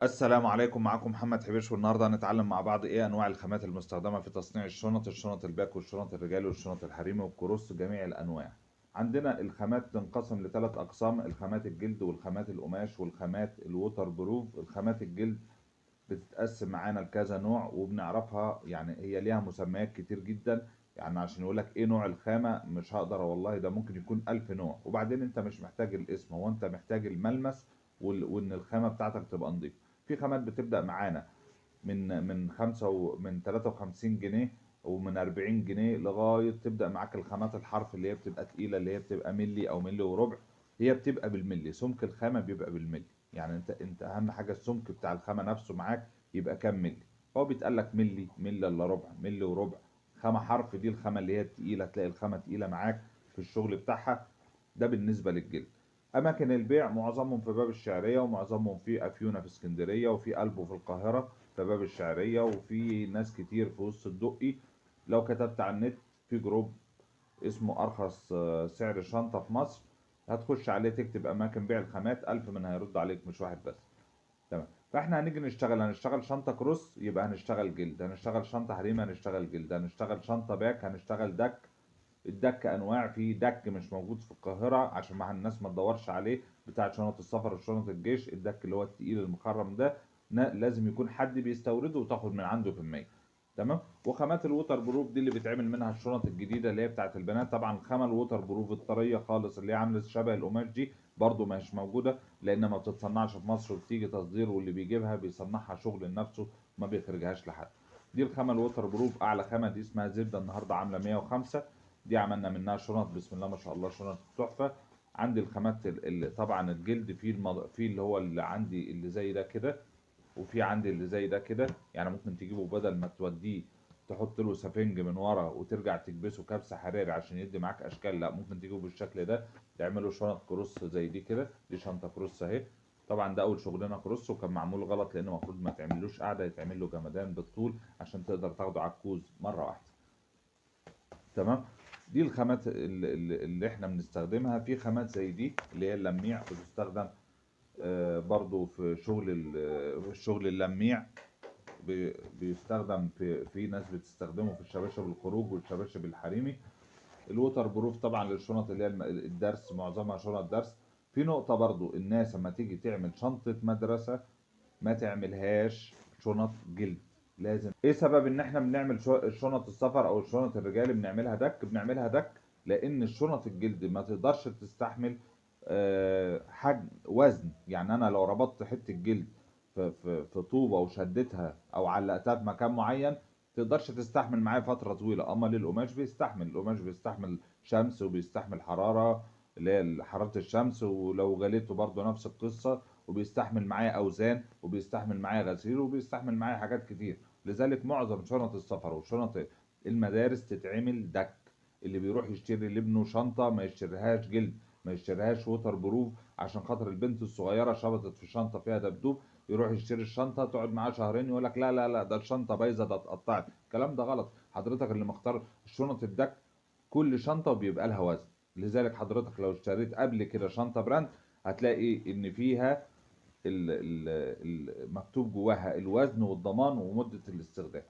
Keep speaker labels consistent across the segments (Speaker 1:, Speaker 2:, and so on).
Speaker 1: السلام عليكم، معاكم محمد حبيش، والنهارده هنتعلم مع بعض ايه انواع الخامات المستخدمه في تصنيع الشنط الباك والشنط الرجالي والشنط الحريمي والكروس جميع الانواع. عندنا الخامات تنقسم لثلاث اقسام: الخامات الجلد والخامات القماش والخامات الووتر بروف. الخامات الجلد بتتقسم معانا لكذا نوع وبنعرفها، يعني هي ليها مسميات كتير جدا. يعني عشان يقول لك ايه نوع الخامة مش هقدر والله، ده ممكن يكون 1000 نوع. وبعدين انت مش محتاج الاسم، هو انت محتاج الملمس وان الخامة بتاعتك تبقى نظيفة. في خامات بتبدأ معانا من 53 جنيه ومن 40 جنيه لغاية تبدأ معاك الخامات الحرف اللي هي بتبقى تقيلة، اللي هي بتبقى ملي أو ملي وربع. هي بتبقى بالملي، سمك الخامة بيبقى بالملي. يعني انت أهم حاجة السمك بتاع الخامة نفسه معاك يبقى كام ملي. هو بيتقال لك ملي، ملي إلا ربع، ملي وربع. خامة حرف دي الخامة اللي هي التقيلة، تلاقي الخامة تقيلة معاك في الشغل بتاعها. ده بالنسبة للجلد. أماكن البيع معظمهم في باب الشعرية، ومعظمهم في أفيونة في اسكندرية، وفي قلبه في القاهرة في باب الشعرية، وفي ناس كتير في وسط الدقي. لو كتبت على النت في جروب اسمه أرخص سعر شنطة في مصر، هتخش عليه تكتب أماكن بيع الخامات، 1000 من هيرد عليك، مش واحد بس. تمام. فاحنا هنيجي هنشتغل شنطة كروس يبقى هنشتغل جلد، هنشتغل شنطة حريمي هنشتغل جلد، هنشتغل شنطة باك هنشتغل دك. الدك انواع، في دك مش موجود في القاهره عشان ما الناس ما تدورش عليه، بتاع شنط السفر وشنط الجيش. الدك اللي هو التقيل المخرم ده لازم يكون حد بيستورده وتاخد من عنده كميه. تمام. وخامات الووتر بروف دي اللي بيتعمل منها الشنط الجديده اللي هي بتاعت البنات. طبعا الخامه الووتر بروف الطريه خالص اللي هي عامله شبه القماش دي برضو مش موجوده، لان ما بتتصنعش في مصر وبتيجي تصدير، واللي بيجيبها بيصنعها شغل لنفسه ما بيخرجهاش لحد. دي الخامه الووتر بروف. اعلى خامه دي اسمها زبده، النهارده عامله 105. دي عملنا منها شنط بسم الله ما شاء الله، شنط تحفه. عندي الخامات اللي طبعا الجلد فيه فيه اللي هو اللي عندي اللي زي ده كده، وفي عندي اللي زي ده كده. يعني ممكن تجيبه بدل ما توديه تحط له سفنج من ورا وترجع تكبسه كبسه حراري عشان يدي معاك اشكال، لا ممكن تجيبه بالشكل ده تعمله شنط كروس زي دي كده. دي شنطه كروس اهي. طبعا ده اول شغلنا كروس، وكان معمول غلط لان المفروض ما تعملوش قاعده، يتعمل له جمدان بالطول عشان تقدر تاخده على الكوز مره واحده. تمام. دي الخامات اللي احنا بنستخدمها. في خامات زي دي اللي هي اللميع بتستخدم برضو في شغل في الشغل اللميع. بيستخدم في ناس بتستخدمه في الشباشب الخروج والشباشب الحريمي. الووتر بروف طبعا للشنط اللي هي الدرس، معظمها شنط درس. في نقطة برضو، الناس لما تيجي تعمل شنطة مدرسة ما تعملهاش شنط جلد. لازم ايه سبب ان احنا بنعمل شنط السفر او الشنط الرجالي بنعملها دك؟ بنعملها دك لان الشنط الجلد ما تقدرش تستحمل حجم وزن. يعني انا لو ربطت حته جلد في طوبه وشدتها او علقتها في مكان معين تقدرش تستحمل معايا فتره طويله. اما للقماش بيستحمل، القماش بيستحمل شمس وبيستحمل حراره اللي هي حراره الشمس، ولو غليته برضه نفس القصه، وبيستحمل معايا اوزان وبيستحمل معايا غسيل وبيستحمل معايا حاجات كتير. لذلك معظم شنط السفر وشنط المدارس تتعمل دك. اللي بيروح يشتري لابنه شنطه ما يشتريهاش جلد، ما يشتريهاش ووتر بروف عشان خاطر البنت الصغيره شبطت في شنطه فيها دبدوب. يروح يشتري الشنطه تقعد معاه شهرين يقول لك لا لا لا ده الشنطه بايظه ده اتقطعت. الكلام ده غلط. حضرتك اللي مختار الشنط الدك كل شنطه بيبقى لها وزن. لذلك حضرتك لو اشتريت قبل كده شنطه براند هتلاقي ان فيها مكتوب جواها الوزن والضمان ومدة الاستخدام.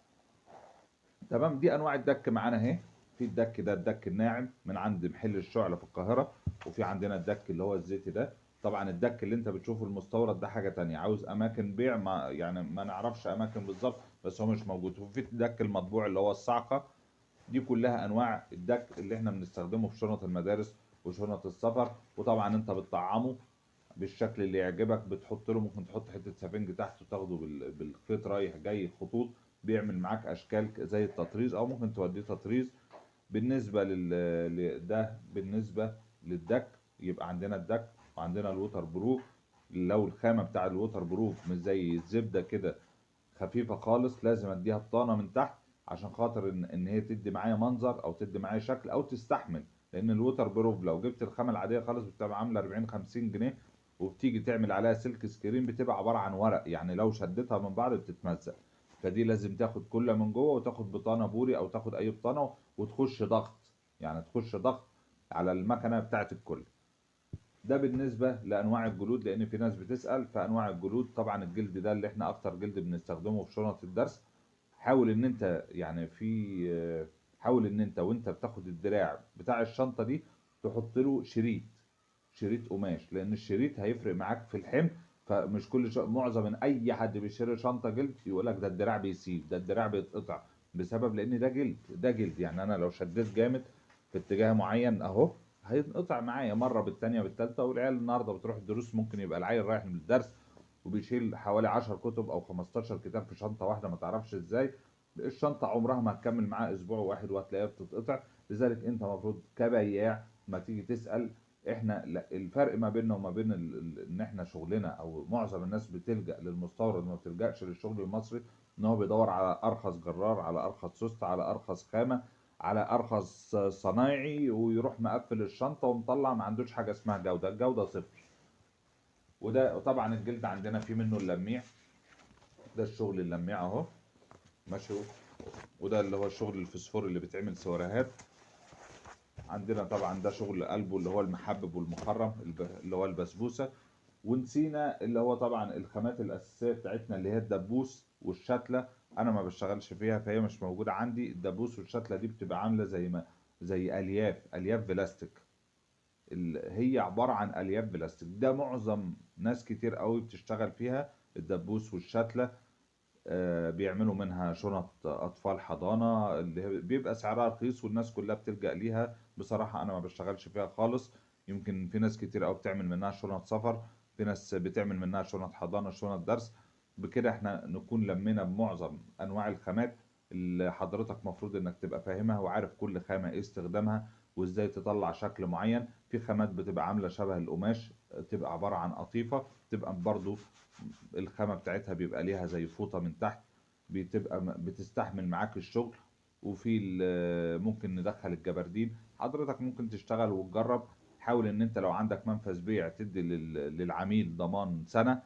Speaker 1: تمام. دي انواع الدك معانا اهي. في الدك ده الدك الناعم من عند محل الشعلة في القاهرة، وفي عندنا الدك اللي هو الزيتي ده. طبعا الدك اللي انت بتشوفه المستورد ده حاجة تانية، عاوز اماكن بيع ما يعني ما نعرفش اماكن بالظبط، بس هو مش موجود. وفي الدك المطبوع اللي هو الصعقة. دي كلها انواع الدك اللي احنا بنستخدمه في شنط المدارس وشنط السفر. وطبعا انت بتطعمه بالشكل اللي يعجبك، بتحط له ممكن تحط حته سفنج تحت وتاخده بالخيط رايح جاي خطوط، بيعمل معاك اشكال زي التطريز، او ممكن توديه تطريز. بالنسبه ده بالنسبه للدك. يبقى عندنا الدك وعندنا الووتر بروف. لو الخامه بتاع الووتر بروف مش زي الزبده كده خفيفه خالص، لازم اديها بطانه من تحت عشان خاطر ان هي تدي معايا منظر او تدي معايا شكل او تستحمل. لان الووتر بروف لو جبت الخامه العاديه خالص بتبقى عامله 40 50 جنيه، وبتيجي تعمل عليها سلك سكرين بتبقى عباره عن ورق، يعني لو شدتها من بعض بتتمزق. فدي لازم تاخد كلها من جوه وتاخد بطانه بوري او تاخد اي بطانه وتخش ضغط، يعني تخش ضغط على المكنه بتاعت الكل. ده بالنسبة لأنواع الجلود، لأن في ناس بتسأل في أنواع الجلود. طبعا الجلد ده اللي احنا أكتر جلد بنستخدمه في شنط الدرس. حاول إن أنت يعني حاول إن أنت وأنت بتاخد الدراع بتاع الشنطة دي تحط له شريط قماش، لأن الشريط هيفرق معاك في الحمل. فمش معظم من أي حد بيشتري شنطة جلد يقول لك ده الدراع بيسيب، ده الدراع بيتقطع، بسبب لأن ده جلد. يعني أنا لو شديت جامد في اتجاه معين أهو هينقطع معايا مره بالتانيه بالتالته. والعيال النهارده بتروح الدروس، ممكن يبقى العيل رايح من الدرس وبيشيل حوالي 10 كتب او 15 كتاب في شنطه واحده، ما تعرفش ازاي. الشنطه عمرها ما هتكمل معاه اسبوع واحد وهتلاقيها بتتقطع. لذلك انت المفروض كبياع ما تيجي تسال، احنا لا، الفرق ما بيننا وما بين ان احنا شغلنا او معظم الناس بتلجأ للمستورد ما بتلجأش للشغل المصري، ان هو بيدور على ارخص جرار، على ارخص سوست، على ارخص خامه، على ارخص صنايعي، ويروح مقفل الشنطه ومطلع، ما عندوش حاجه اسمها جوده، الجوده صفر. وده طبعا الجلد عندنا فيه منه اللميع، ده الشغل اللميع اهو ماشي. وده اللي هو الشغل الفسفوري اللي بيتعمل سواريهات. عندنا طبعا ده شغل قلبه اللي هو المحبب والمخرم اللي هو البسبوسه. ونسينا اللي هو طبعا الخامات الاساسيه بتاعتنا اللي هي الدبوس والشتله. انا ما بشتغلش فيها فهي مش موجوده عندي. الدبوس والشتله دي بتبقى عامله زي الياف بلاستيك. هي عبارة عن ألياف بلاستيك. ده معظم ناس كتير قوي بتشتغل فيها الدبوس والشتلة. بيعملوا منها شنط أطفال حضانة اللي بيبقى سعرها رخيص والناس كلها بتلجأ ليها. بصراحة أنا ما بشتغلش فيها خالص. يمكن في ناس كتير قوي بتعمل منها شنط سفر، في ناس بتعمل منها شنط حضانة، شنط درس. بكده احنا نكون لمينا بمعظم أنواع الخامات اللي حضرتك مفروض إنك تبقى فاهمها وعارف كل خامة إيه استخدامها وإزاي تطلع شكل معين. في خامات بتبقى عاملة شبه القماش، تبقى عبارة عن قطيفة، تبقى برضو الخامة بتاعتها بيبقى ليها زي فوطة من تحت، بتبقى بتستحمل معاك الشغل. وفي ممكن ندخل الجبردين. حضرتك ممكن تشتغل وتجرب. حاول ان انت لو عندك منفذ بيع تدي للعميل ضمان سنة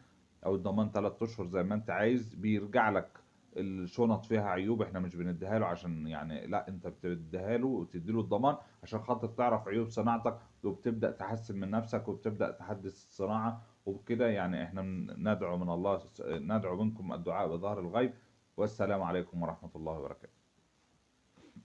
Speaker 1: او الضمان 3 اشهر زي ما انت عايز. بيرجع لك الشنط فيها عيوب، احنا مش بنديها له عشان يعني لا، انت بتديها له وتدي له الضمان عشان خاطر تعرف عيوب صناعتك، وبتبدأ تحسن من نفسك وبتبدأ تحدث الصناعة. وبكده يعني احنا ندعو من الله، ندعو منكم الدعاء بظهر الغيب. والسلام عليكم ورحمة الله وبركاته.